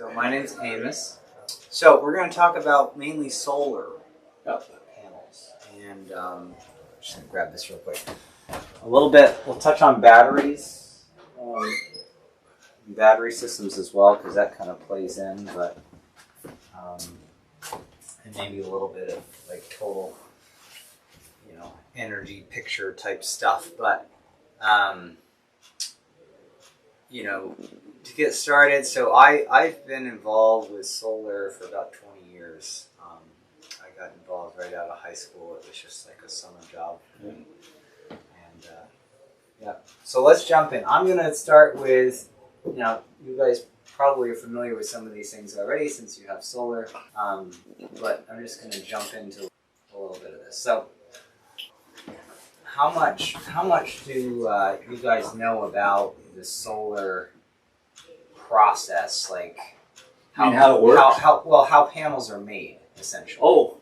So my name's Amos. So we're going to talk about mainly solar panels. And just going to grab this real quick. A little bit, we'll touch on batteries, battery systems as well, because that kind of plays in, but and maybe a little bit of like total, energy picture type stuff. But to get started, so I've been involved with solar for about 20 years. I got involved right out of high school. It was just like a summer job. And so let's jump in. I'm going to start with, you guys probably are familiar with some of these things already since you have solar, but I'm just going to jump into a little bit of this. So how much do you guys know about the solar process? Like how it works? How panels are made, essentially. Oh,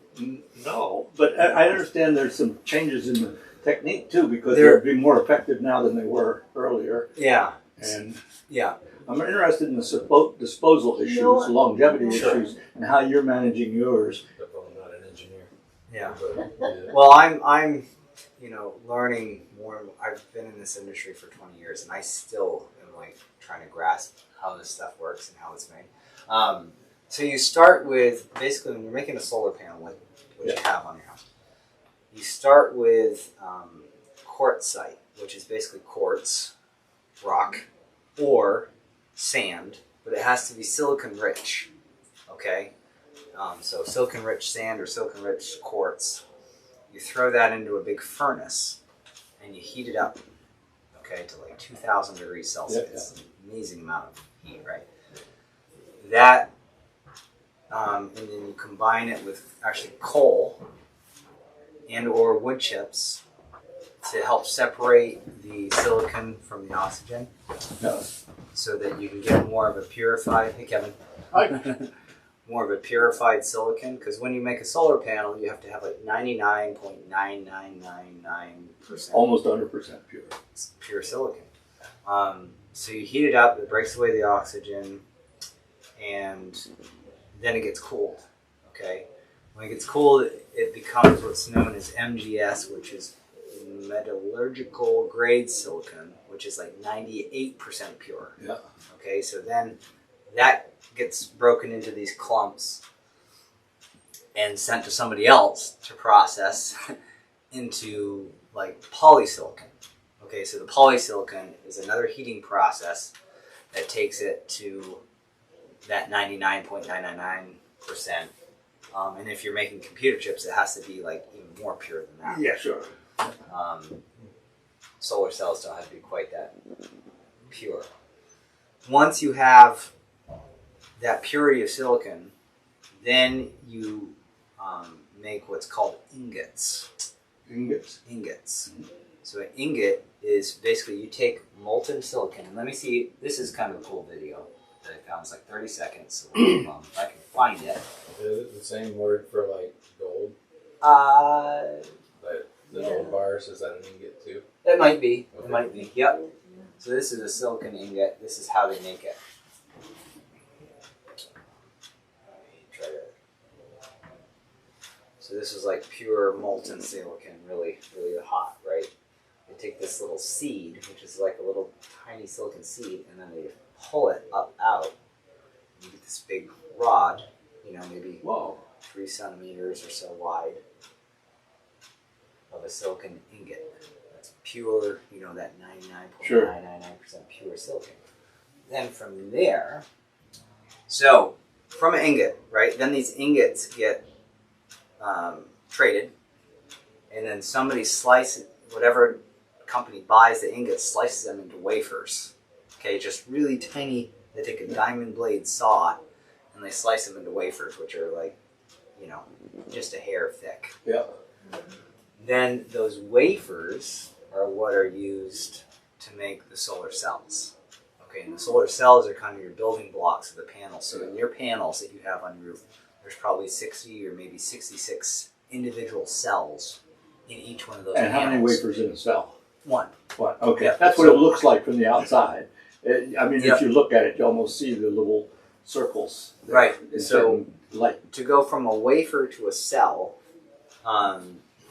no. But I understand there's some changes in the technique, too, because they're being more effective now than they were earlier. Yeah. And yeah. I'm interested in the disposal issues, longevity issues, and how you're managing yours. I'm not an engineer. Yeah. But, Well, I'm learning more. I've been in this industry for 20 years, and I still am trying to grasp how this stuff works and how it's made. So you start with, basically, when you're making a solar panel, like what you have on your house, you start with quartzite, which is basically quartz, rock, or sand, but it has to be silicon rich. Okay? So silicon rich sand or silicon rich quartz. You throw that into a big furnace and you heat it up, to 2,000 degrees Celsius. An amazing amount of heat, right? That, and then you combine it with actually coal and or wood chips to help separate the silicon from the oxygen, so that you can get more of a purified. Hey, Kevin. Hi. More of a purified silicon, because when you make a solar panel, you have to have 99.9999%. Almost 100% pure. Pure silicon. So you heat it up, it breaks away the oxygen, and then it gets cooled. Okay? When it gets cooled, it becomes what's known as MGS, which is metallurgical grade silicon, which is 98% pure. Yeah. Okay, so then that gets broken into these clumps and sent to somebody else to process into polysilicon. Okay, so the polysilicon is another heating process that takes it to that 99.999%. And if you're making computer chips, it has to be even more pure than that. Yeah, sure. Solar cells don't have to be quite that pure. Once you have that purity of silicon, then you make what's called ingots. Ingots? Ingots. So an ingot is basically you take molten silicon. And let me see, this is kind of a cool video that I found. It's 30 seconds. So if I can find it. is it the same word for gold? The gold bars, is that an ingot too? It might be. Okay. It might be. Yep. So this is a silicon ingot. This is how they make it. So this is pure molten silicon, really, really hot, right? They take this little seed, which is a little tiny silicon seed, and then they pull it up out. And you get this big rod, maybe 3 centimeters or so wide of a silicon ingot. That's pure, that 99.999% pure silicon. Then from there, so from an ingot, right? Then these ingots get traded, and then somebody slices, whatever company buys the ingots, slices them into wafers. Okay, just really tiny. They take a diamond blade saw and they slice them into wafers, which are just a hair thick. Yeah. Then those wafers are what are used to make the solar cells. Okay, and the solar cells are kind of your building blocks of the panel. So in your panels that you have on your roof, there's probably 60 or maybe 66 individual cells in each one of those panels. And how many wafers in a cell? One. One. Okay. Yep. That's what it looks like from the outside. If you look at it, you almost see the little circles. Right. In So certain light. to go from a wafer to a cell,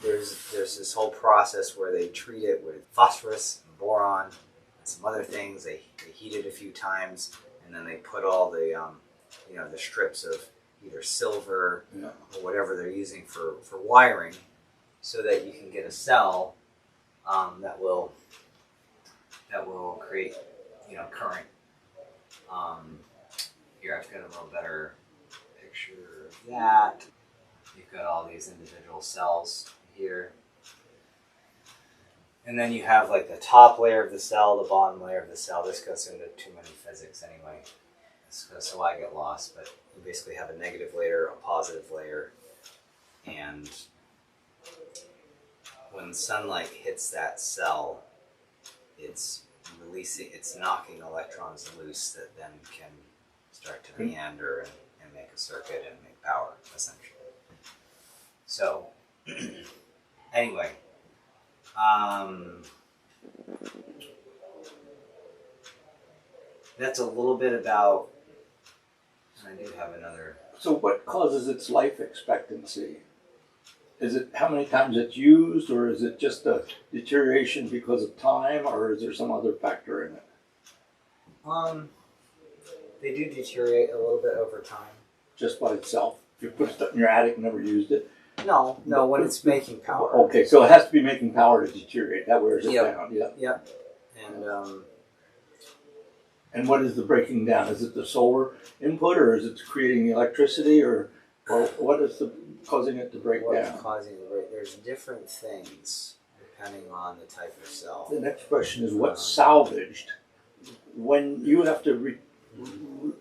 there's this whole process where they treat it with phosphorus, and boron, and some other things. They heat it a few times, and then they put all the the strips of either silver or whatever they're using for wiring, so that you can get a cell that will create current. Here I've got a little better picture of that. You've got all these individual cells here. And then you have like the top layer of the cell, the bottom layer of the cell. This goes into too many physics anyway, so I get lost. But you basically have a negative layer, a positive layer, and when sunlight hits that cell, it's knocking electrons loose that then can start to meander and make a circuit and make power, essentially. So, anyway, that's a little bit about, and I do have another. So what causes its life expectancy? Is it how many times it's used, or is it just a deterioration because of time, or is there some other factor in it? They do deteriorate a little bit over time. Just by itself? If you put stuff in your attic and never used it? No, when it's making power. Okay, so it has to be making power to deteriorate. That wears it down. Yeah. Yep. And what is the breaking down? Is it the solar input, or is it creating the electricity, or what is causing it to break down? What's causing the break? There's different things depending on the type of cell. The next question is what's salvaged when you have to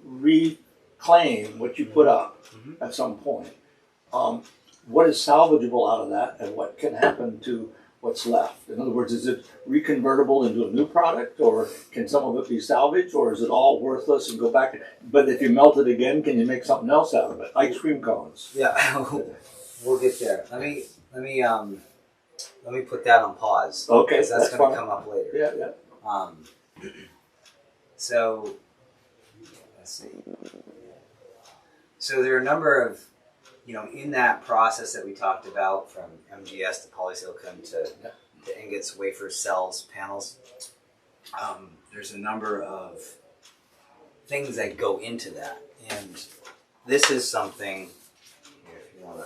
reclaim what you put up at some point. What is salvageable out of that, and what can happen to what's left? In other words, is it reconvertible into a new product, or can some of it be salvaged, or is it all worthless and go back? But if you melt it again, can you make something else out of it? Ice cream cones. Yeah, we'll get there. Let me put that on pause. Okay, because that's going to fine. come up later. Yeah. So let's see. So there are a number of, in that process that we talked about, from MGS to polysilicon to ingots, wafers, cells, panels, there's a number of things that go into that. And this is something, if you want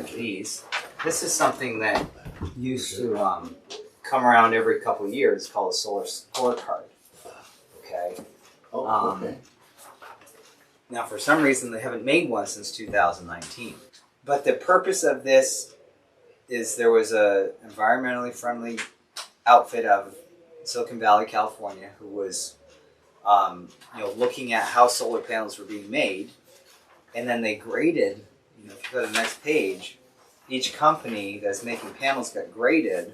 to, these, this is something that used to come around every couple of years, called a solar scorecard. Okay. Okay. Now, for some reason, they haven't made one since 2019. But the purpose of this is there was a environmentally friendly outfit out of Silicon Valley, California, who was looking at how solar panels were being made, and then they graded. If you go to the next page, each company that's making panels got graded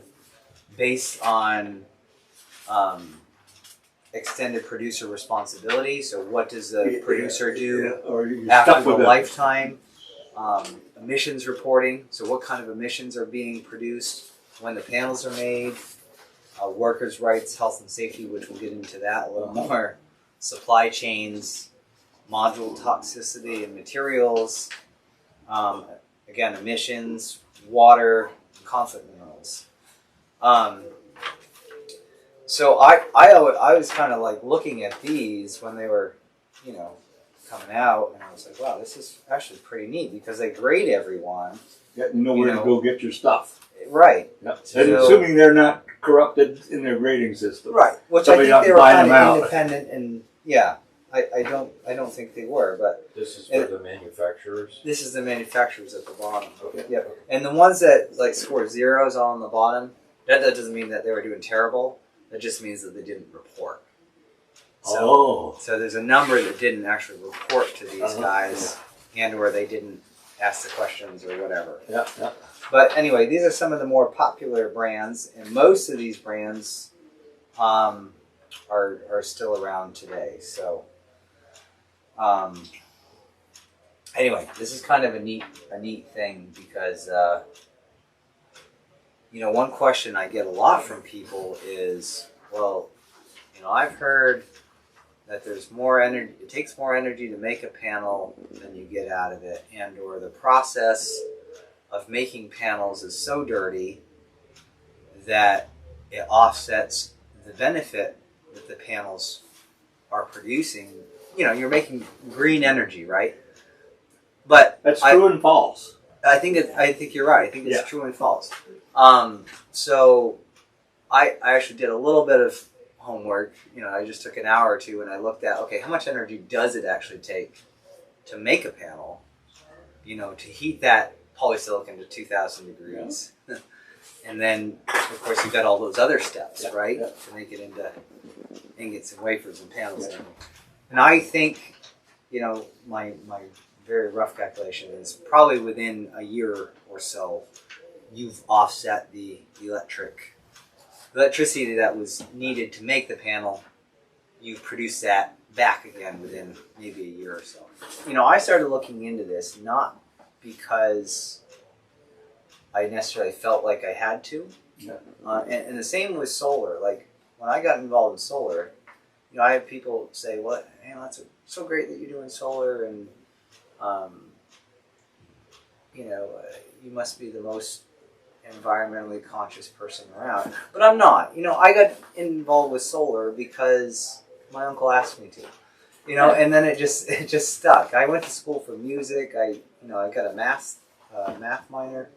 based on extended producer responsibility. So what does the producer do after the lifetime? Emissions reporting. So what kind of emissions are being produced when the panels are made? Workers' rights, health and safety, which we'll get into that a little more. Supply chains, module toxicity and materials. Again, emissions, water, conflict minerals. So I was kind of like looking at these when they were, coming out, and I was like, wow, this is actually pretty neat, because they grade everyone. You know where to go get your stuff. Right. Yep. So, and assuming they're not corrupted in their grading system. Right. Which Somebody I think they were buying kind them of out. independent, and I don't think they were, but This is for the manufacturers. this is the manufacturers at the bottom. Okay. Yep. And the ones that like scored zeros on the bottom, that doesn't mean that they were doing terrible. That just means that they didn't report. So there's a number that didn't actually report to these guys, and or they didn't ask the questions or whatever. Yeah. But anyway, these are some of the more popular brands, and most of these brands are still around today. So anyway, this is kind of a neat thing, because one question I get a lot from people is, well, I've heard that there's more energy. It takes more energy to make a panel than you get out of it, and or the process of making panels is so dirty that it offsets the benefit that the panels are producing. You know, you're making green energy, right? But That's true and false. I think you're right. I think it's Yeah. true and false. So I actually did a little bit of homework. You know, I just took an hour or two and I looked at, okay, how much energy does it actually take to make a panel? You know, to heat that polysilicon to 2,000 degrees. Yeah. And then, of course, you've got all those other steps, right? Yeah. To make it into ingots and wafers and panels. Yeah. And I think, you know, my very rough calculation is probably within a year or so, you've offset the electricity that was needed to make the panel. You've produced that back again within maybe a year or so. You know, I started looking into this not because I necessarily felt like I had to. Yeah. And the same with solar. Like, when I got involved in solar, you know, I have people say, "Well, man, that's so great that you're doing solar, and you know, you must be the most environmentally conscious person around." But I'm not. You know, I got involved with solar because my uncle asked me to. You know, and then it just stuck. I went to school for music. I got a math minor,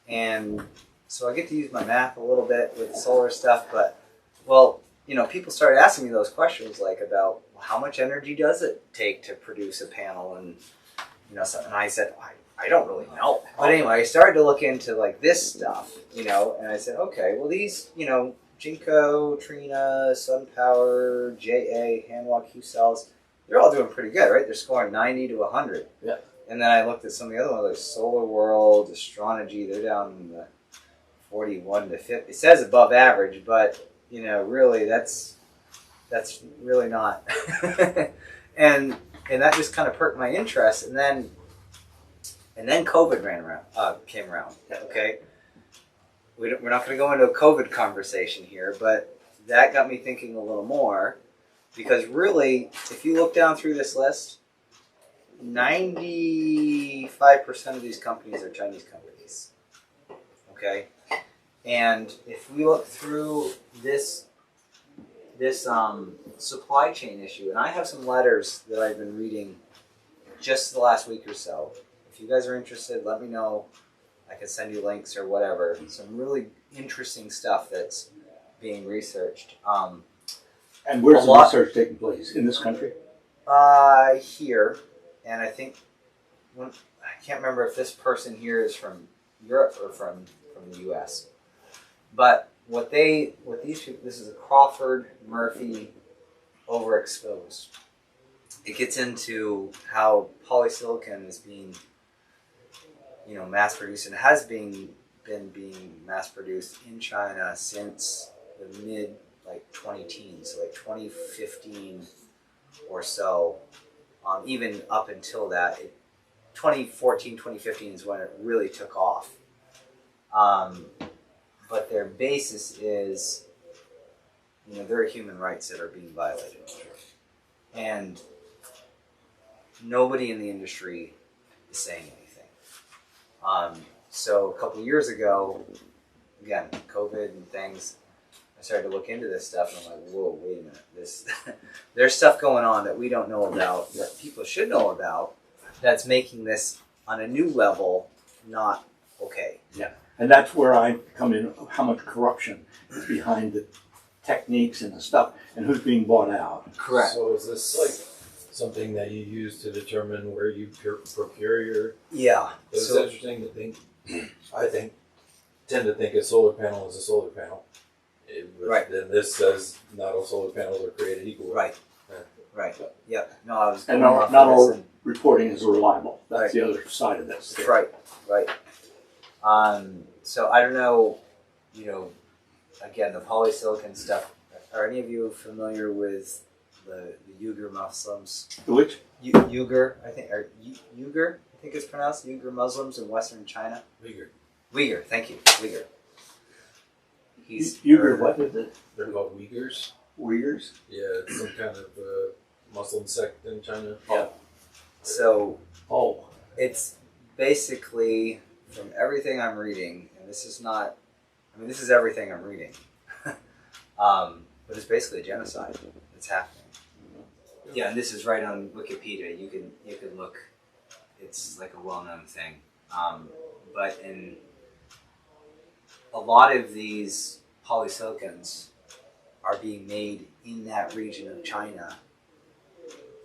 and so I get to use my math a little bit with solar stuff. But well, you know, people started asking me those questions like about, well, how much energy does it take to produce a panel, and you know, and I said, I don't really know. But anyway, I started to look into like this stuff, you know, and I said, okay, well, these, you know, Jinko, Trina, SunPower, JA, Hanwha Q cells, they're all doing pretty good, right? They're scoring 90 to 100. Yeah. And then I looked at some of the other ones, like Solar World, Astronergy, they're down in the 41 to 50. It says above average, but, you know, really that's really not. and that just kind of perked my interest. And then COVID came around. Okay, we're not going to go into a COVID conversation here, but that got me thinking a little more, because really, if you look down through this list, 95% of these companies are Chinese companies. Okay, and if we look through this supply chain issue, and I have some letters that I've been reading just the last week or so. If you guys are interested, let me know. I can send you links or whatever. Some really interesting stuff that's being researched. And where's the research taking place? In this country? Here. And I think, I can't remember if this person here is from Europe or from the U.S. But these people, this is a Crawford Murphy overexposed. It gets into how polysilicon is being, you know, mass produced, and has been being mass produced in China since the mid 2010s, so like 2015 or so. Even up until that, 2014, 2015 is when it really took off. But their basis is, you know, there are human rights that are being violated, and nobody in the industry is saying anything. So a couple of years ago, again, COVID and things, I started to look into this stuff, and I'm like, whoa, wait a minute. There's stuff going on that we don't know about, that people should know about, that's making this on a new level not okay. Yeah, and that's where I come in, how much corruption is behind the techniques and the stuff, and who's being bought out. Correct. So is this like something that you use to determine where you procure your... Yeah. It's interesting to think, tend to think a solar panel is a solar panel. Right. Then this says not all solar panels are created equal. Right. Yeah. Right. Yep. No, I was. And not all reporting is reliable. That's right. The other side of this. Right. Right. So I don't know. You know, again, the polysilicon stuff. Are any of you familiar with the Uyghur Muslims? Which? Uyghur, I think, or Uyghur, I think it's pronounced. Uyghur Muslims in Western China. Uyghur. Thank you. Uyghur. Uyghur, what is it? They're called Uyghurs. Uyghurs? Yeah, it's some kind of muscle insect in China. Yeah. So Oh, it's basically, from everything I'm reading, and this is not, I mean, this is everything I'm reading, but it's basically a genocide that's happening. Yeah, and this is right on Wikipedia. You can look. It's like a well-known thing. But in a lot of these polysilicons are being made in that region of China,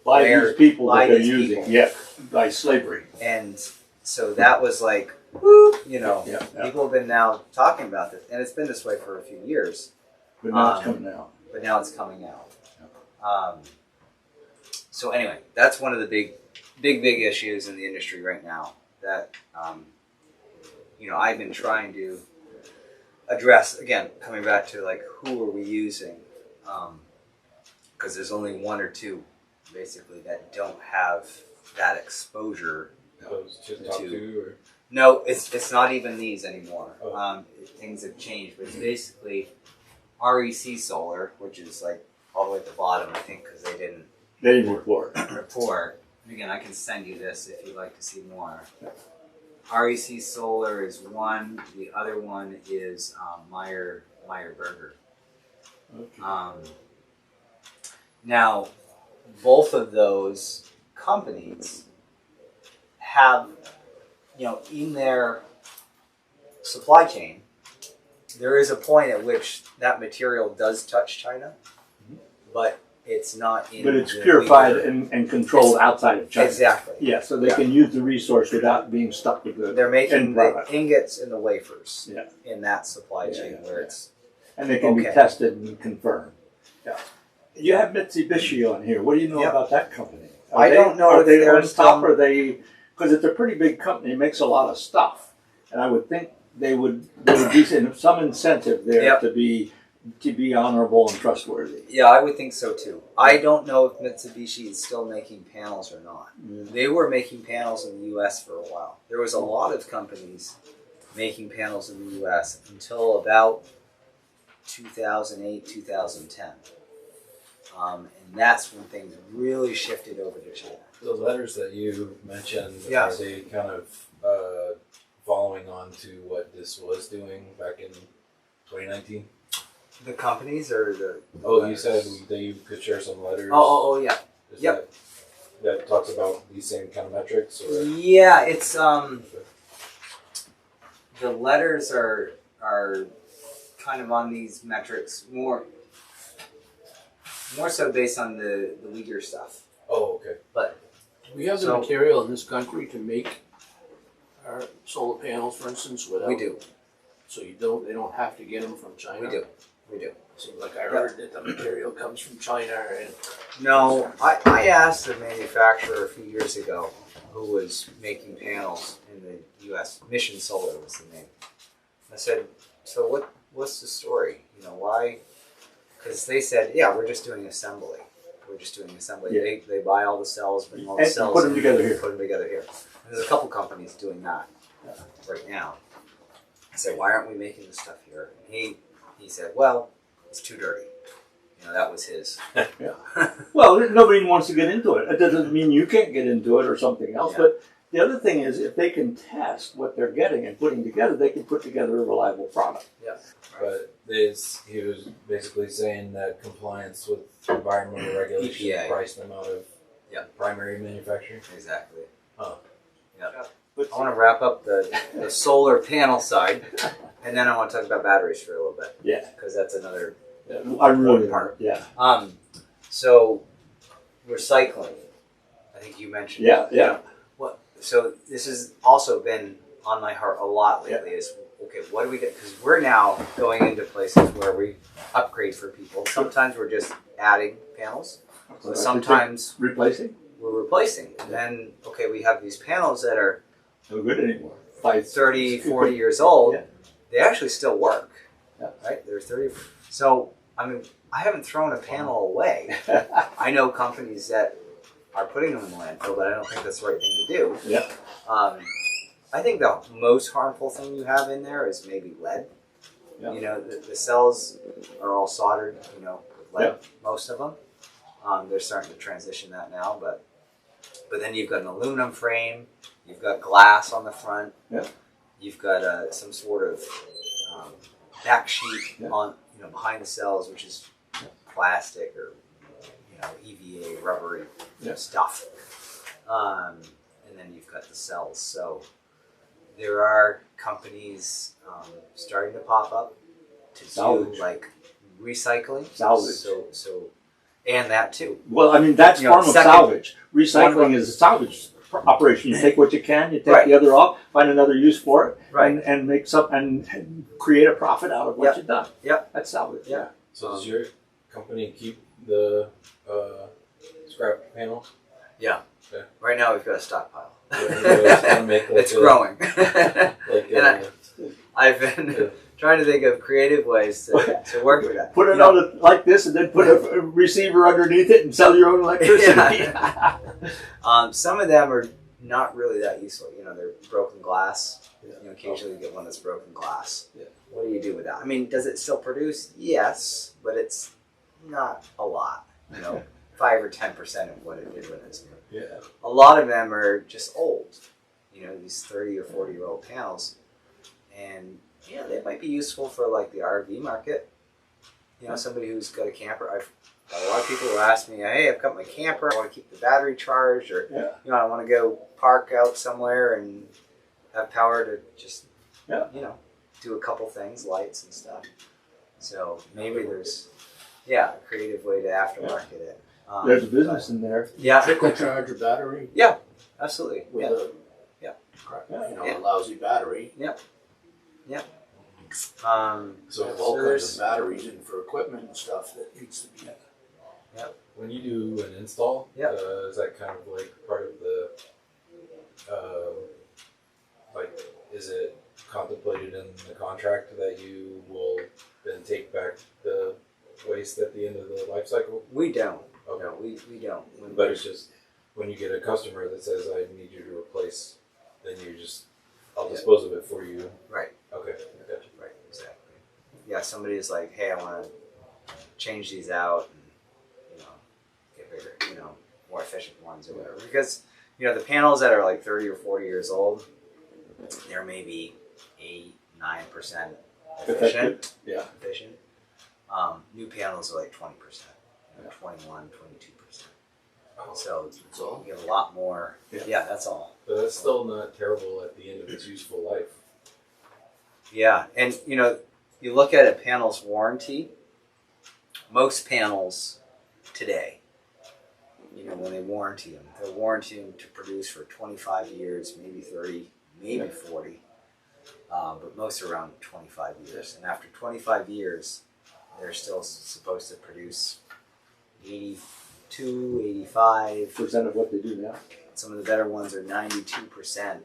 by these people by that they're these using, people. yeah, by slavery. and so that was like, whoop, Yeah, people have been now talking about this, and it's been this way for a few years. but now it's coming out. But now it's coming out. So anyway, that's one of the big issues in the industry right now that I've been trying to address. Again, coming back to like, who are we using? Because there's only one or two basically that don't have that exposure. Those to the top two, or No, it's not even these anymore. Oh. Things have changed, but it's basically REC Solar, which is like all the way at the bottom, I think, because they didn't report. report. And again, I can send you this if you'd like to see more. REC Solar is one. The other one is Meyer Burger. Okay. Now, both of those companies have, in their supply chain, there is a point at which that material does touch China, but it's not in. But it's the purified leader. and controlled outside of China. Exactly. Yeah, so they can use the resource without being stuck with the They're making end the product. ingots and the wafers Yeah. in that supply Yeah, chain yeah, where yeah. it's. And they can be Okay. tested and confirmed. Yeah. You have Mitsubishi on here. What do you know Yep. about that company? I don't know Are if they they're on top, or they? Because it's a pretty big company. It makes a lot of stuff, and I would think there would be some incentive there Yep. to be honorable and trustworthy. Yeah, I would think so too. I don't know if Mitsubishi is still making panels or not. Yeah. They were making panels in the U.S. for a while. There was a lot of companies making panels in the U.S. until about 2008, 2010. And that's when things really shifted over to China. the letters that you mentioned, Yes. are they kind of following on to what this was doing back in 2019? The companies or the Oh, you letters? said that you could share some letters. Oh, yeah. Is Yep. that talks about these same kind of metrics, or Yeah, it's the letters are kind of on these metrics more so based on the Uyghur stuff. oh, okay. But Do we have the So- material in this country to make our solar panels, for instance, without? we do. So they don't have to get them from China? We do. Seems like I heard that the material comes from China and. No, I asked a manufacturer a few years ago who was making panels in the U.S. Mission Solar was the name. I said, so what's the story? Why? Because they said, yeah, we're just doing assembly. Yeah. They buy all the cells, bring all the And cells, put them in, together here. Put them together here. And there's a couple companies doing that right now. I said, why aren't we making this stuff here? And he said, well, it's too dirty. That was his. Well, nobody wants to get into it. It doesn't mean you can't get into it or something else. Yeah. But the other thing is, if they can test what they're getting and putting together, they can put together a reliable product. Yeah. But he was basically saying that compliance with environmental regulation EPA. priced them out of primary manufacturing. Exactly. Oh. Yeah. But I want to wrap up the solar panel side, and then I want to talk about batteries for a little bit. Yeah. Because that's another. I really part. Yeah. So recycling. I think you mentioned. Yeah. What? So this has also been on my heart a lot lately. Is okay. What do we get? Because we're now going into places where we upgrade for people. Sometimes we're just adding panels. But sometimes replacing. we're replacing. And then okay, we have these panels that are No good anymore. By 30, 40 years old. Yeah. They actually still work. Yeah. Right? They're 30. So, I mean, I haven't thrown a panel away. I know companies that are putting them in the landfill, but I don't think that's the right thing to do. Yeah. I think the most harmful thing you have in there is maybe lead. Yeah. The cells are all soldered, with lead, most of them. They're starting to transition that now, but then you've got an aluminum frame, you've got glass on the front, Yeah. you've got some sort of back sheet Yeah. on behind the cells, which is plastic or EVA rubbery Yeah. stuff, and then you've got the cells. So there are companies starting to pop up to Salvage. do like recycling, Salvage. So and that too. Well, I mean, that's form of second- salvage. Recycling is a salvage operation. You take what you can, you take Right. the other off, find another use for it, Right. and make some and create a profit out of what Yep. you've done. Yep. That's salvage. Yeah. So does your company keep the scrap panels? Right now we've got a stockpile. Make like It's a- growing. Like And I've been trying to think of creative ways to work with that. Put it on it like this, and then put a receiver underneath it, and sell your own electricity. Some of them are not really that useful. They're broken glass. Occasionally you get one that's broken glass. Yeah. What do you do with that? I mean, does it still produce? Yes, but it's not a lot. 5 or 10% of what it did when it's new. Yeah. A lot of them are just old. These 30 or 40-year-old panels, and they might be useful for like the RV market. Somebody who's got a camper. I've got a lot of people who ask me, "Hey, I've got my camper. I want to keep the battery charged, or I want to go park out somewhere and have power to just do a couple things, lights and stuff." So maybe there's a creative way to aftermarket it. There's a business in there. Yeah, Trickle charge a battery absolutely. with Yeah. a lousy battery. So All kinds there's- of batteries in for equipment and stuff that needs to be. when you do an install, Yeah. is that kind of like part of the, is it contemplated in the contract that you will then take back the waste at the end of the life cycle? We don't. Okay. No, we don't. But it's just when you get a customer that says, "I need you to replace," then I'll dispose of it for you. Right. Okay, I got you. Right, exactly. Yeah, somebody is like, "Hey, I want to change these out and get bigger, more efficient ones or whatever." Because the panels that are like 30 or 40 years old, they're maybe 8-9% efficient. Yeah. Efficient. New panels are like 20%, 21-22%. So That's all. you get a lot more. Yeah, that's all. But that's still not terrible at the end of its useful life. Yeah, and you look at a panel's warranty. Most panels today, when they warranty them, they're warranting them to produce for 25 years, maybe 30, maybe 40, but most are around 25 years. And after 25 years, they're still supposed to produce 82, 85. % of what they do now. Some of the better ones are 92%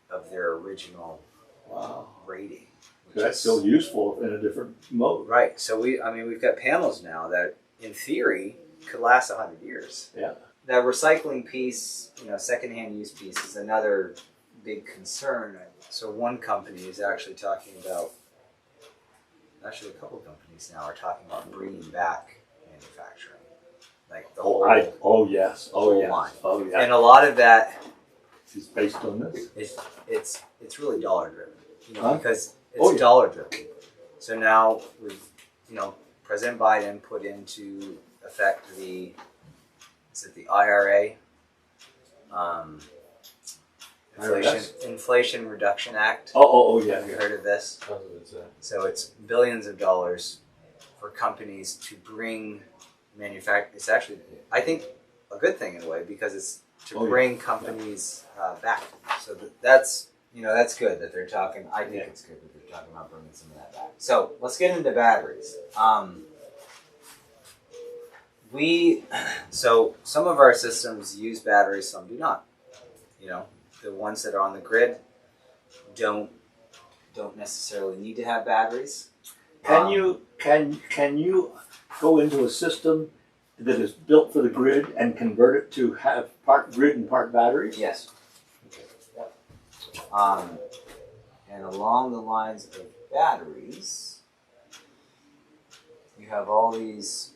of their original Wow. rating. That's still useful in a different mode. Right. So we've got panels now that, in theory, could last 100 years. Yeah. That recycling piece, secondhand use piece, is another big concern. So one company is actually talking about. Actually, a couple companies now are talking about bringing back manufacturing, like the whole Yes. Oh whole yes. line. Oh yeah. And a lot of that It's based on this. it's really dollar driven, Huh? because it's Oh, yeah. dollar driven. So now with President Biden put into effect the IRA, Inflation Reduction Act. Oh yeah. Have you heard of this? Tons of it's, So it's billions of dollars for companies to bring It's actually, I think, a good thing in a way, because it's to bring companies back. So that's good that they're talking. I think it's good that they're talking about bringing some of that back. So let's get into batteries. So some of our systems use batteries, some do not. The ones that are on the grid don't necessarily need to have batteries. Can you go into a system that is built for the grid and convert it to have part grid and part batteries? Yes. And along the lines of batteries, you have all these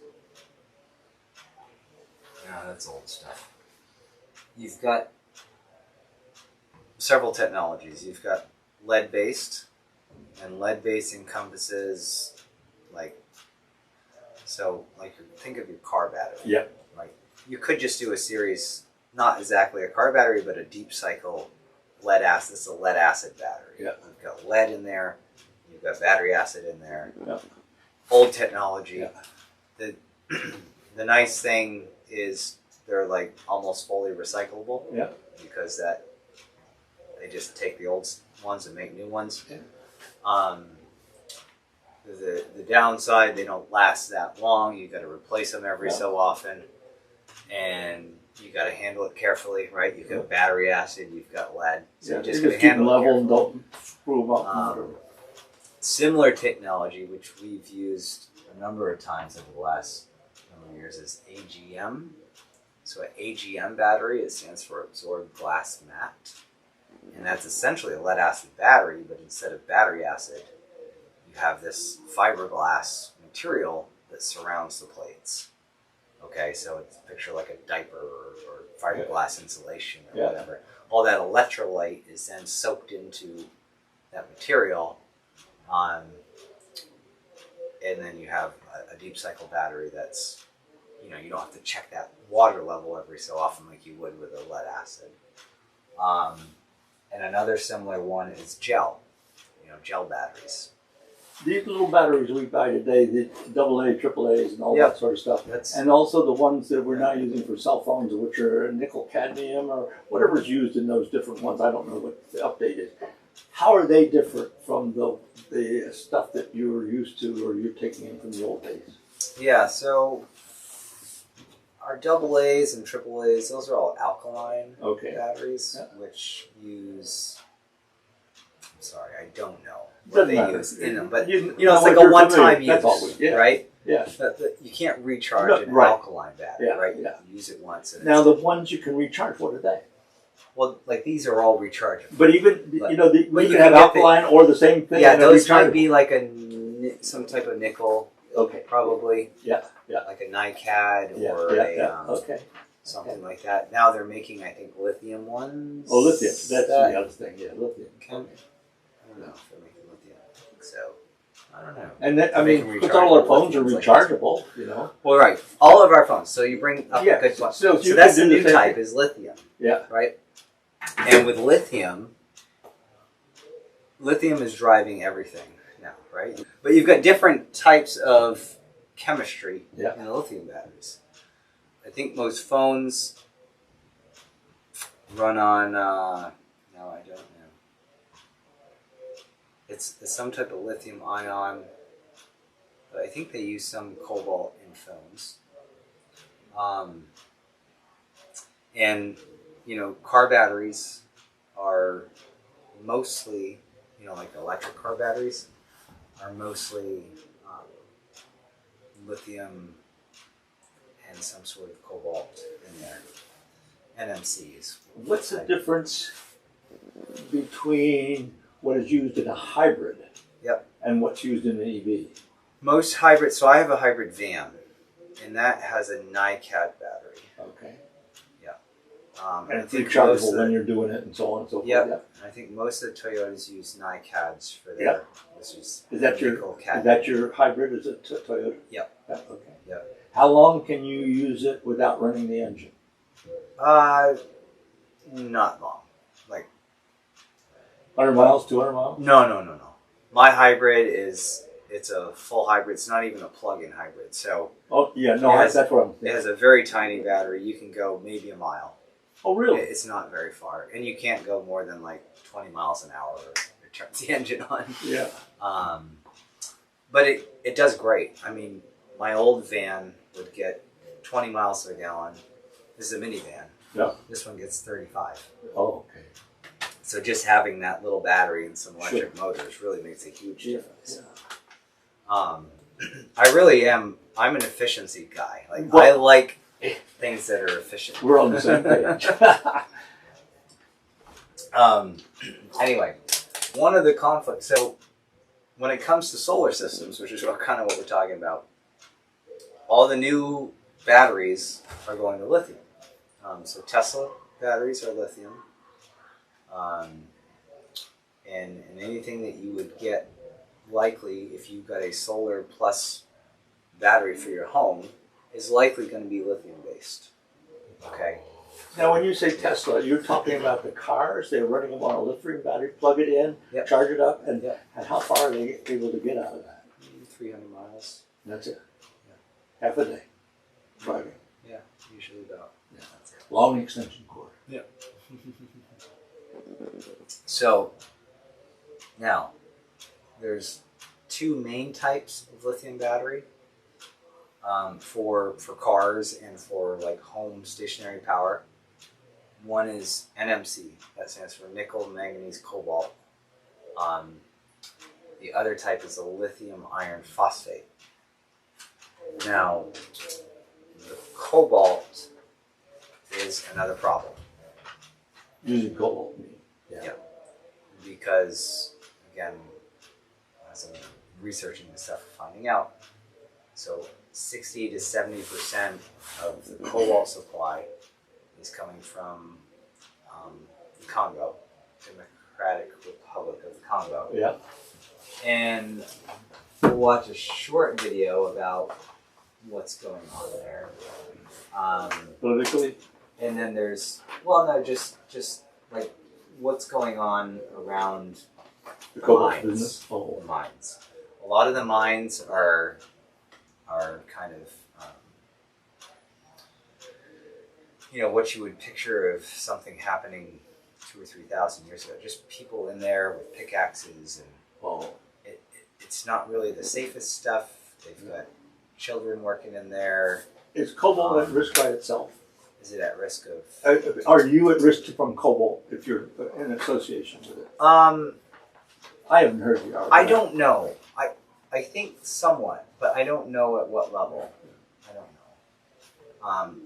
No, that's old stuff. You've got several technologies. You've got lead-based, and lead-based encompasses like think of your car battery. Yeah. Like you could just do a series, not exactly a car battery, but a deep cycle lead acid. It's a lead acid battery. Yeah. You've got lead in there. You've got battery acid in there. Yeah. Old technology. Yeah. The nice thing is they're like almost fully recyclable. Yeah. Because they just take the old ones and make new ones. Yeah. The downside, they don't last that long. You got to replace them every so often, and you got to handle it carefully, right? You've got battery acid, you've got lead, so you just got to keep them handle it level and carefully. don't screw them up. Similar technology, which we've used a number of times over the last number of years, is AGM. So an AGM battery, it stands for absorbed glass mat. And that's essentially a lead acid battery, but instead of battery acid, you have this fiberglass material that surrounds the plates. Okay, so it's picture like a diaper or fiberglass insulation or whatever. All that electrolyte is then soaked into that material, and then you have a deep cycle battery that's, you don't have to check that water level every so often like you would with a lead acid. And another similar one is gel, gel batteries. These little batteries we buy today, the AA, AAAs, and all that sort of stuff, and also the ones that we're now using for cell phones, which are nickel cadmium or whatever's used in those different ones. I don't know what the update is. How are they different from the stuff that you're used to or you're taking in from the old days? Yeah, so our AA's and AAA's, those are all alkaline batteries, which use, I'm sorry, I don't know what they use in them, but it's like a one-time use, right? Yeah. You can't recharge an alkaline battery, right? You use it once. And now the ones you can recharge, what are they? Well, like these are all rechargeable. But even, you can have alkaline or the same thing. Yeah, those might be like some type of nickel. Okay. Probably. Yeah. Like a NiCad or something like that. Now they're making, I think, lithium ones. Oh, lithium. That's the other thing. Yeah, lithium. I don't know if they're making lithium. I think so. I don't know. And then, because all our phones are rechargeable, Well, right. All of our phones. So you bring up a good point. So that's the new type is lithium. Yeah. Right? And with lithium is driving everything now, right? But you've got different types of chemistry in the lithium batteries. I think most phones run on, no, I don't know. It's some type of lithium ion, but I think they use some cobalt in phones. And, car batteries are mostly, like electric car batteries are mostly lithium and some sort of cobalt in there. NMCs. What's the difference between what is used in a hybrid and what's used in an EV? Most hybrids, so I have a hybrid van, and that has a NiCad battery. Okay. And it's rechargeable when you're doing it and so on and so forth. Yep. I think most of the Toyotas use NiCads for their. Is that your hybrid? Is it Toyota? Yep. Okay. Yep. How long can you use it without running the engine? Not long. Like 100 miles, 200 miles? No. My hybrid it's a full hybrid. It's not even a plug-in hybrid. So. Oh yeah, no, that's what I'm thinking. It has a very tiny battery. You can go maybe a mile. Oh really? It's not very far, and you can't go more than like 20 miles an hour to turn the engine on. Yeah. But it does great. I mean, my old van would get 20 miles to a gallon. This is a minivan. Yeah. This one gets 35. Oh, okay. So just having that little battery and some electric motors really makes a huge difference. Yeah. I really am. I'm an efficiency guy. Like I like things that are efficient. We're on the same page. Anyway, one of the conflicts. So when it comes to solar systems, which is kind of what we're talking about, all the new batteries are going to lithium. So Tesla batteries are lithium. And anything that you would get likely if you got a solar plus battery for your home is likely going to be lithium based. Okay. Now, when you say Tesla, you're talking about the cars. They're running them on a lithium battery. Plug it in, Yep. charge it up, and Yep. and how far are they able to get out of that? 300 miles. That's it. Yeah. Half a day driving. Yeah, usually about. Yeah. That's it. Long extension cord. Yeah. So now there's two main types of lithium battery for cars and for like home stationary power. One is NMC, that stands for nickel, manganese, cobalt. The other type is a lithium iron phosphate. Now, the cobalt is another problem. Using cobalt. Yeah. Because, again, as I'm researching this stuff, finding out, so 60 to 70% of the cobalt supply is coming from the Congo, Democratic Republic of the Congo. Yeah. And we'll watch a short video about what's going on there. Politically? And then there's, well, no, just like what's going on around The cobalt mines. business? Oh. The mines. A lot of the mines are kind of, what you would picture of something happening 2,000 or 3,000 years ago. Just people in there with pickaxes, and Oh. it's not really the safest stuff. They've got children working in there. Is cobalt at risk by itself? Is it at risk of? Are you at risk from cobalt if you're in association with it? I haven't heard the argument. I don't know. I think somewhat, but I don't know at what level. I don't know.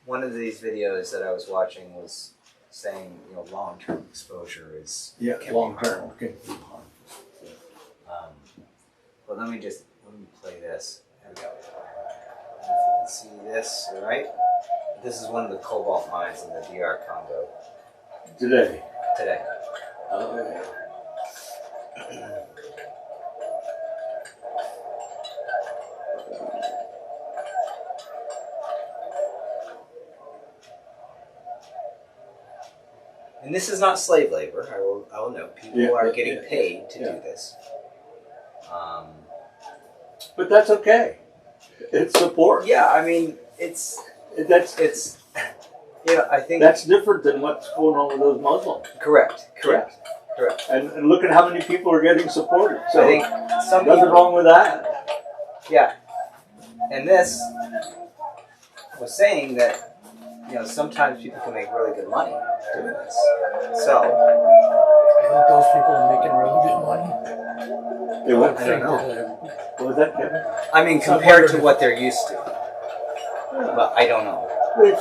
One of these videos that I was watching was saying, long-term exposure is can be long term. harmful. Okay. But let me play this. There we go. I don't know if you can see this, all right? This is one of the cobalt mines in the DR Congo Today. today. Okay. And this is not slave labor. I will note. People are getting paid to do this. But that's okay. It's support. Yeah, I mean, it's I think That's different than what's going on with those Muslims. correct. And look at how many people are getting supported. So I think some nothing people, wrong with that. yeah. And this was saying that sometimes people can make really good money doing this. So I think those people are making really good money. They won't I think know. What was that, Kevin? I mean, compared to what they're used to, but I don't know. It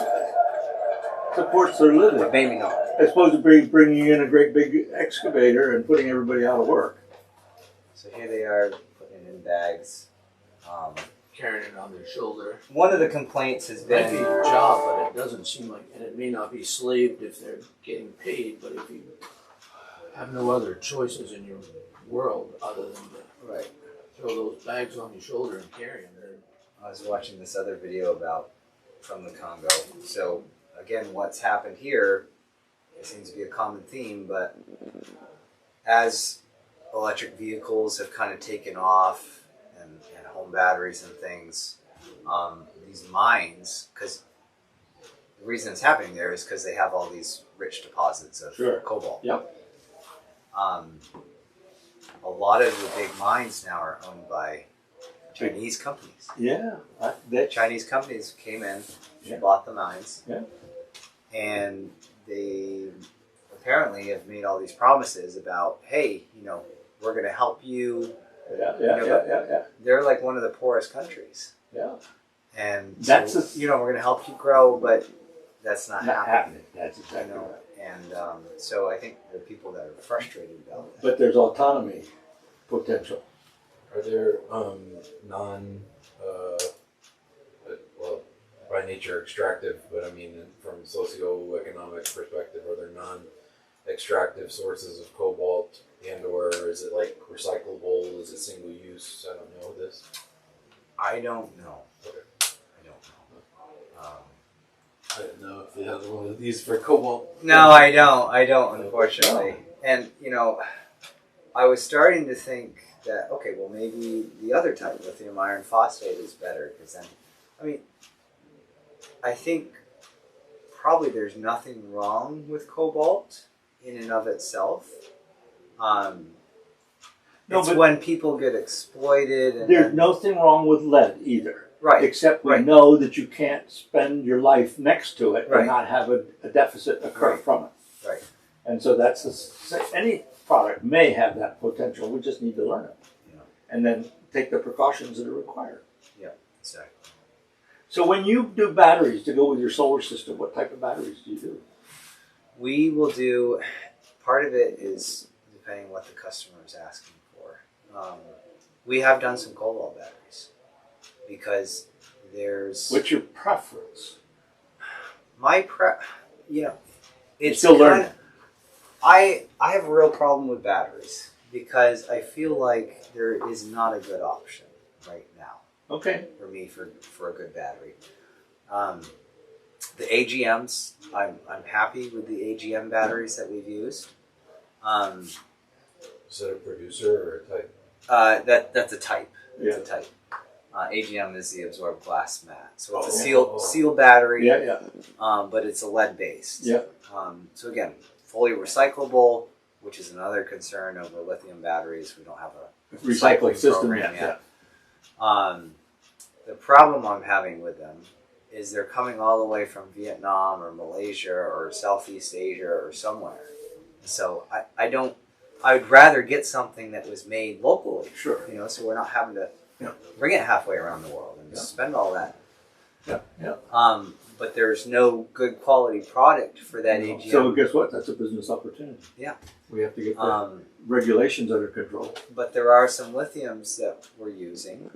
supports their living. But maybe not. As opposed to bringing in a great big excavator and putting everybody out of work. So here they are putting it in bags. Carrying it on their shoulder. One of the complaints has It might be been your job, but it doesn't seem like, and it may not be slaved if they're getting paid, but if you have no other choices in your world other than to right. throw those bags on your shoulder and carry them, then I was watching this other video from the Congo. So again, what's happened here, it seems to be a common theme, but as electric vehicles have kind of taken off and home batteries and things, these mines, because the reason it's happening there is because they have all these rich deposits of cobalt. Yep. A lot of the big mines now are owned by Chinese companies. Yeah. Chinese companies came in, Yeah. bought the mines, Yeah. and they apparently have made all these promises about, hey, we're going to help you. Yeah. They're like one of the poorest countries, Yeah. and That's so, we're going to help you grow, but that's not happening. That's exactly right. And so I think there are people that are frustrated about that. But there's autonomy potential. Are there by nature extractive, but I mean, from socioeconomic perspective, are there non-extractive sources of cobalt, and/or is it like recyclable? Is it single use? I don't know this. I don't know. Okay. I don't know. I didn't know if they had one of these for cobalt. No, I don't. I don't, unfortunately. And, I was starting to think that, okay, well, maybe the other type, lithium iron phosphate, is better. Because then, I think probably there's nothing wrong with cobalt in and of itself. No, It's but when people get exploited. And there's then, nothing wrong with lead either. right. Except we right. know that you can't spend your life next to it Right. and not have a deficit occur Right. from it. Right. And so any product may have that potential. We just need to learn it. Yeah. And then take the precautions that are required. Exactly. So when you do batteries to go with your solar system, what type of batteries do you do? We will do, part of it is depending what the customer is asking for. We have done some cobalt batteries because there's What's your preference? it's still learning. I have a real problem with batteries because I feel like there is not a good option right now Okay. for me for a good battery. The AGMs, I'm happy with the AGM batteries that we've used. Is it a producer or a type? That's a type. It's Yeah. a type. AGM is the absorbed glass mat, so it's a Oh. seal battery. Yeah. But it's a lead based. Yeah. So again, fully recyclable, which is another concern over lithium batteries. We don't have a Recycling system. program Yeah. yet. The problem I'm having with them is they're coming all the way from Vietnam or Malaysia or Southeast Asia or somewhere. So I would rather get something that was made locally. Sure. So we're not having to Yeah. bring it halfway around the world and Yeah. spend all that. Yeah. But there's no good quality product for that AGM. So guess what? That's a business opportunity. Yeah. We have to get the regulations under control. But there are some lithiums that we're using,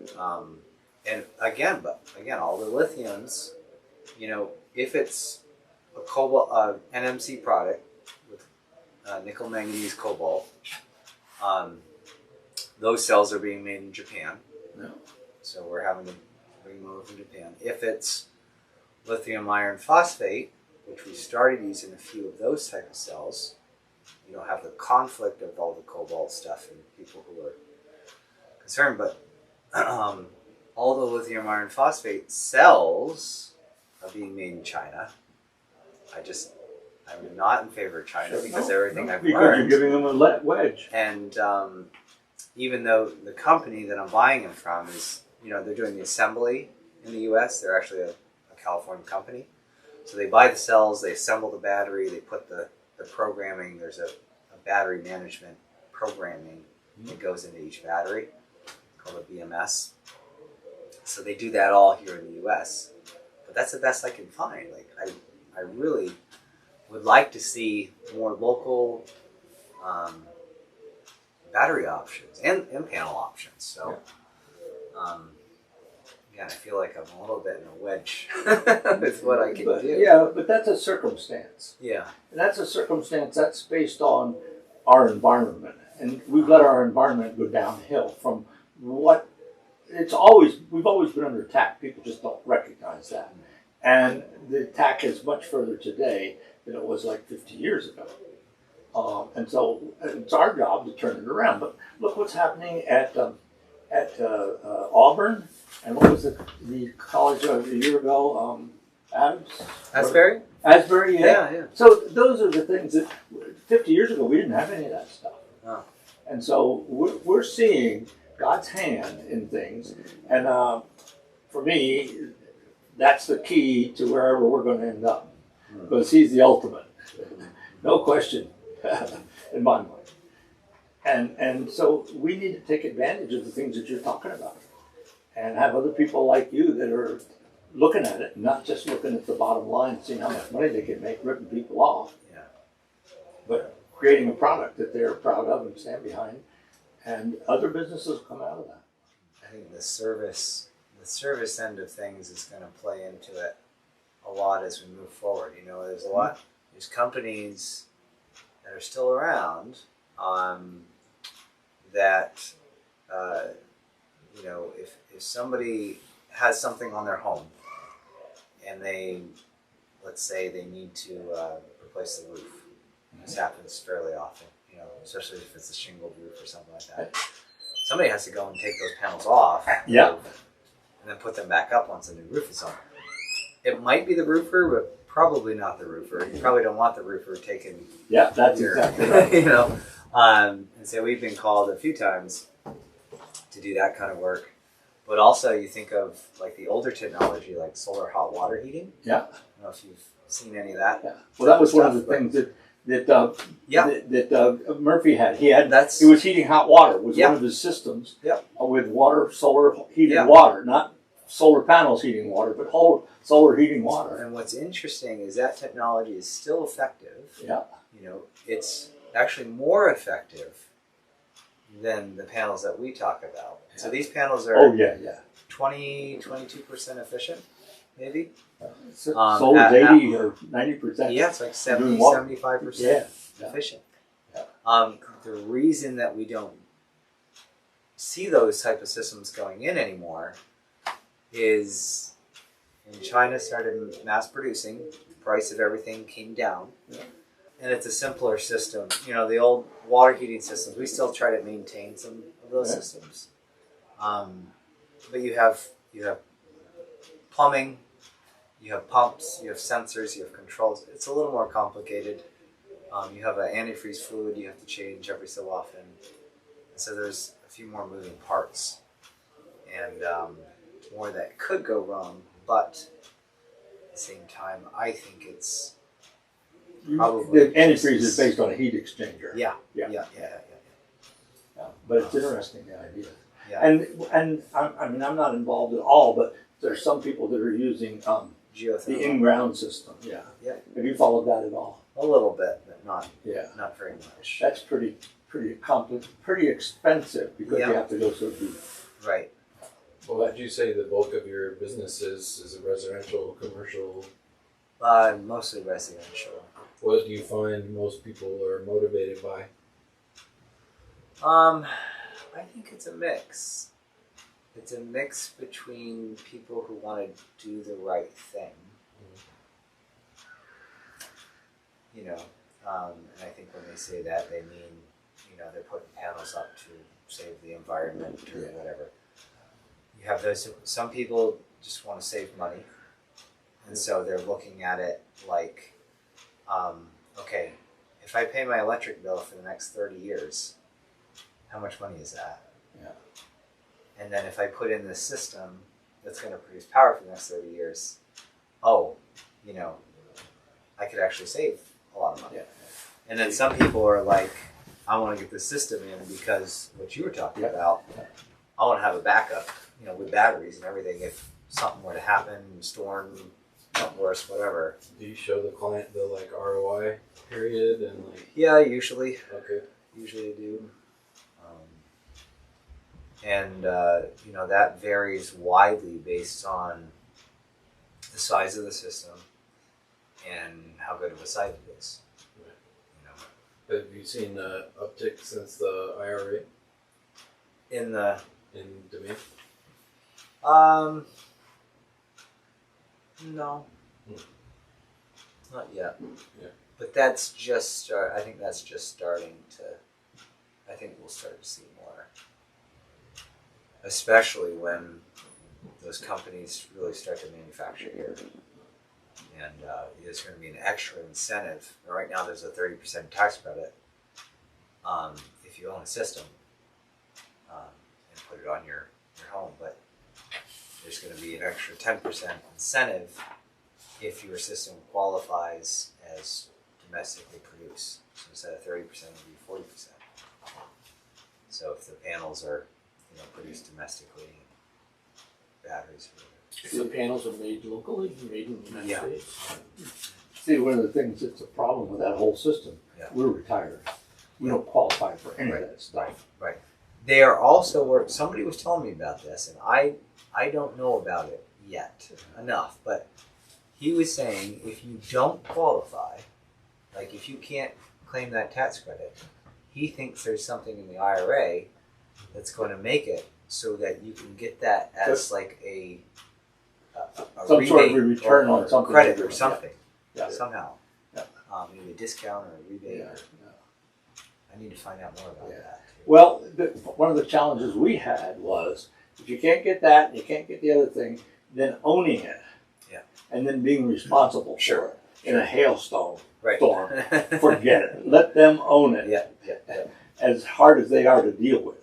and again, all the lithiums, if it's a cobalt, NMC product with nickel, manganese, cobalt, those cells are being made in Japan. Yeah. So we're having to bring them over from Japan. If it's lithium iron phosphate, which we started using a few of those type of cells, you don't have the conflict of all the cobalt stuff and people who are concerned, but all the lithium iron phosphate cells are being made in China. I'm not in favor of China because everything I've because learned. you're giving them a wedge. And even though the company that I'm buying them from is, they're doing the assembly in the U.S., they're actually a California company. So they buy the cells, they assemble the battery, they put the programming. There's a battery management programming that goes into each battery called a BMS. So they do that all here in the U.S. But that's the best I can find. I really would like to see more local battery options and panel options. So, again, I feel like I'm a little bit in a wedge with what I can do. Yeah, but that's a circumstance. Yeah. And that's a circumstance that's based on our environment. And we've let our environment go downhill from what we've always been under attack. People just don't recognize that. And the attack is much further today than it was like 50 years ago. And so it's our job to turn it around. But look what's happening at Auburn, and what was the college a year ago? Adams? Asbury? Asbury, yeah. Yeah. So those are the things that 50 years ago we didn't have any of that stuff. Oh. And so we're seeing God's hand in things. And for me, that's the key to wherever we're going to end up. Because He's the ultimate. No question in my mind. And so we need to take advantage of the things that you're talking about and have other people like you that are looking at it, not just looking at the bottom line, seeing how much money they can make ripping people off, but creating a product that they're proud of and stand behind, and other businesses come out of that. I think the service end of things is going to play into it a lot as we move forward. There's companies that are still around that if somebody has something on their home and let's say they need to replace the roof. This happens fairly often, especially if it's a shingled roof or something like that. Somebody has to go and take those panels off. Yeah. And then put them back up once the new roof is on. It might be the roofer, but probably not the roofer. You probably don't want the roofer taking Yeah, that's exactly right. And so we've been called a few times to do that kind of work. But also you think of like the older technology, like solar hot water heating. Yeah. I don't know if you've seen any of that. Yeah. Well, that was one of the things that Murphy had. He was heating hot water. Was one of his systems. Yep. With solar heated water, not solar panels heating water, but whole solar heating water. And what's interesting is that technology is still effective. Yeah. It's actually more effective than the panels that we talk about. So these panels are 22% efficient, maybe. Solar's 80 or 90%. Yeah, it's like 75% efficient. Yeah. The reason that we don't see those type of systems going in anymore is when China started mass producing, the price of everything came down. Yeah. And it's a simpler system. The old water heating systems, we still try to maintain some of those systems. But you have plumbing, you have pumps, you have sensors, you have controls. It's a little more complicated. You have an antifreeze fluid you have to change every so often. And so there's a few more moving parts. And more that could go wrong, but at the same time, I think it's probably the antifreeze is based on a heat exchanger. Yeah. But it's interesting, the idea. Yeah. And I'm not involved at all, but there's some people that are using the in-ground system. Yeah. Yeah. Have you followed that at all? A little bit, but not very much. That's pretty expensive because you have to go so deep. Right. Well, would you say the bulk of your business is a residential, commercial? Mostly residential. What do you find most people are motivated by? I think it's a mix. It's a mix between people who want to do the right thing. And I think when they say that, they mean, they're putting panels up to save the environment or whatever. You have some people just want to save money. And so they're looking at it like, okay, if I pay my electric bill for the next 30 years, how much money is that? Yeah. And then if I put in this system that's going to produce power for the next 30 years, I could actually save a lot of money. Yeah. And then some people are like, I want to get this system in because what you were talking about, I want to have a backup, with batteries and everything if something were to happen, storm, worse, whatever. Do you show the client the ROI period and Yeah, usually. Okay. Usually I do. That varies widely based on the size of the system and how good of a site it is. Have you seen an uptick since the IRA In demand? no, not yet. Yeah. But that's just I think that's just starting to. I think we'll start to see more, especially when those companies really start to manufacture here, and there's going to be an extra incentive. Right now, there's a 30% tax credit if you own a system and put it on your home, but there's going to be an extra 10% incentive if your system qualifies as domestically produced. So instead of 30%, it would be 40%. So if the panels are, produced domestically, batteries. If the panels are made locally, made in the United States. See, one of the things that's a problem with that whole system, we're retired. We don't qualify for any of that stuff. Right. They are also somebody was telling me about this, and I don't know about it yet enough, but he was saying if you don't qualify, like if you can't claim that tax credit, he thinks there's something in the IRA that's going to make it so that you can get that as like a Some sort of rebate a return or on something. credit you're or doing. something Yeah. somehow. Yeah. Maybe a discount or a rebate. Yeah. Or, I need to find out more about Yeah. that. Well, one of the challenges we had was if you can't get that and you can't get the other thing, then owning it. Yeah. And then being responsible Sure. for it in a hailstone. Right. Storm. Forget it. Let them own it. Yeah. As hard as they are to deal with.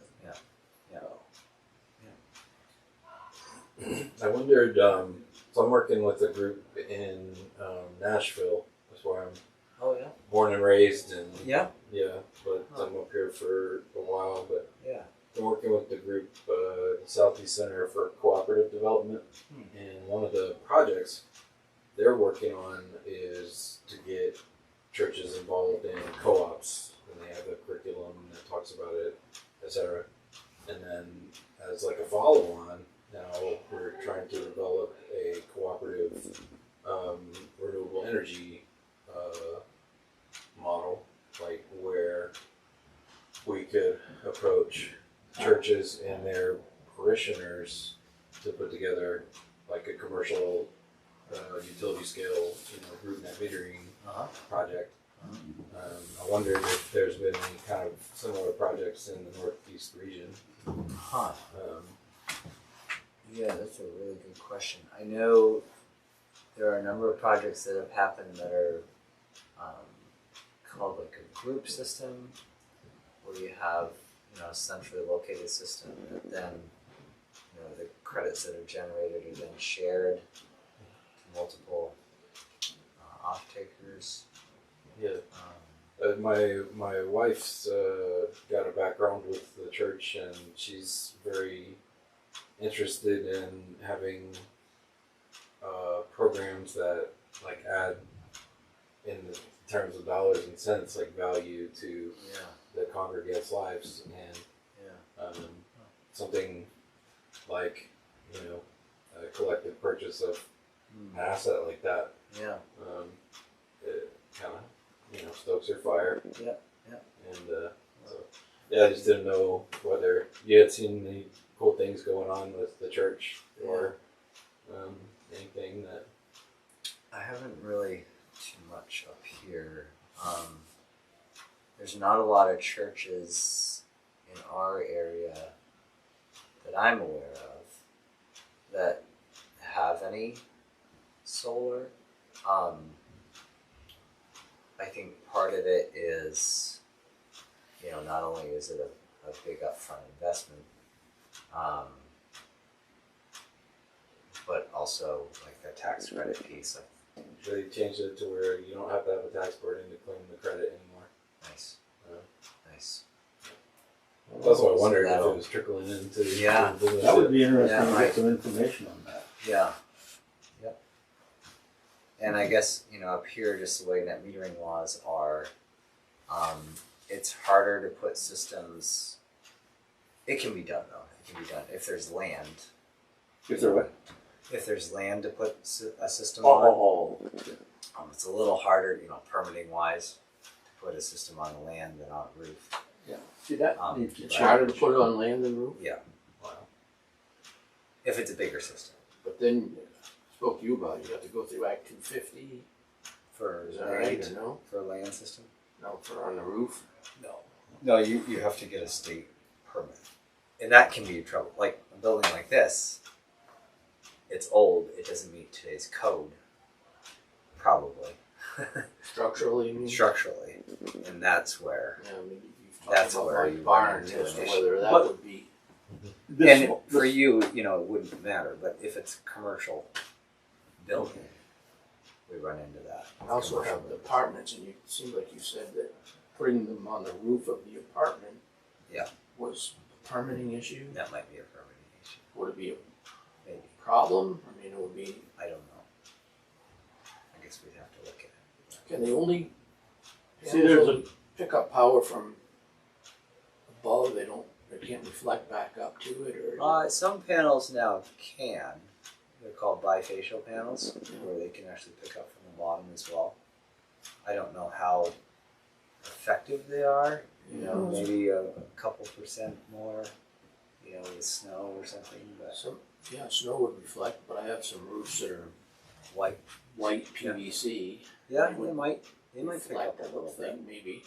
I wondered, so I'm working with a group in Nashville. That's where I'm Oh yeah. born and raised, and Yeah. but I'm up here for a while. But Yeah. I'm working with the group, Southeast Center for Cooperative Development, and one of the projects they're working on is to get churches involved in co-ops, and they have a curriculum that talks about it, etc. And then as like a follow-on, now we're trying to develop a cooperative renewable energy model, like where we could approach churches and their parishioners to put together like a commercial utility scale, group net metering project. I wondered if there's been any kind of similar projects in the Northeast region. Huh. Yeah, that's a really good question. I know there are a number of projects that have happened that are called like a group system, where you have a centrally located system that then the credits that are generated are then shared to multiple off-takers. Yeah. My wife's got a background with the church, and she's very interested in having programs that like add in terms of dollars and cents like value to the congregants' lives, and something like a collective purchase of an asset like that. It kind of stokes her fire. And so I just didn't know whether you had seen any cool things going on with the church or anything that. I haven't really too much up here. There's not a lot of churches in our area that I'm aware of that have any solar. I think part of it is, not only is it a big upfront investment, but also like the tax credit piece. They changed it to where you don't have to have a tax burden to claim the credit anymore. Nice. Nice. That's what I wondered if that'll- it was trickling into. Yeah. the business. That would be interesting to right. get some information on that. Yeah. Yep. And I guess, up here, just the way net metering laws are, it's harder to put systems. It can be done though. It can be done if there's land. If there what? If there's land to put a system on, it's a little harder, permitting wise, to put a system on the land than on a roof. Yeah. See that? needs to It's change. harder to put it on land than roof, Yeah. If it's a bigger system. but then I spoke to you about it, you have to go through Act 250, For is that land, right, or no? for a land system? No, for on the roof? No, you have to get a state permit. And that can be trouble. Like a building like this, it's old, it doesn't meet today's code. Probably. Structurally, you mean? Structurally. And that's where. Yeah, maybe you've That's talked where about you like run barns into as to an whether issue. that But- would be. And for you, it wouldn't matter. But if it's a commercial building, we run into that. I also have the apartments, and it seemed like you said that putting them on the roof of the apartment was a permitting issue. That might be a permitting issue. Would it be a Maybe. problem? I mean, it would be, I don't know. I guess we'd have to look at it. can they only, See, there's panels only pick up power from above? They can't reflect back up to it, or? Some panels now can. They're called bifacial panels, where they can actually pick up from the bottom as well. I don't know how effective they are. You know, maybe a couple percent more. You know, with snow or something. But Snow would reflect, but I have some roofs that are white white PVC. Yeah, they might pick Reflect up a little bit. thing, maybe.